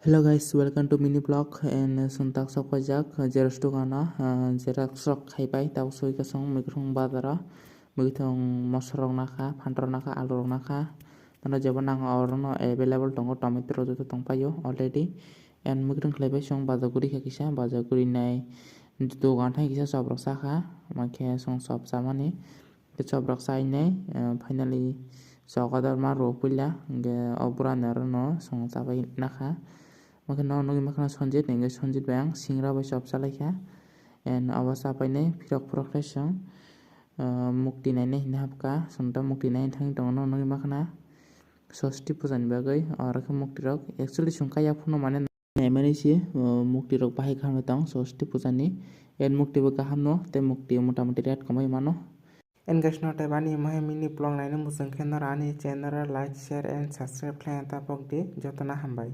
Hello guys, welcome to mini blog and suntak sok pajak jeros dogana jerak sok khaibai tabuk soi kasong mikrong badara mugithong mosrok naka phantrok naka alurok naka tano jebo nang orono available tongo tomato rojo tongpaio already and mugrung khlaibai song bajaguri kha kisa bajaguri nai dogan thai kisa sobrok saka mankhe song sob chamani sobrok chai nai finally sogadar maro puila obrana rono song chabai naka no nogi makna sonjit ninge sonjit bayang singra bai sob chalaikha and abo chapai nai phirok phorok khai song mukti nai nai hina hapka songta mukti nai thang tongo no nogi makna sosti puja ni bagui oro khe mukti rok actually song kaya phuno mane naimani se mukti rok bahai khamai tong sosti puja ni and mukti bo kaham no tei mukti motamuti red komai mano and guys not bani mahe mini blog naine musang khe nora ani channel like share and subscribe khlai tapok di jotona hambai।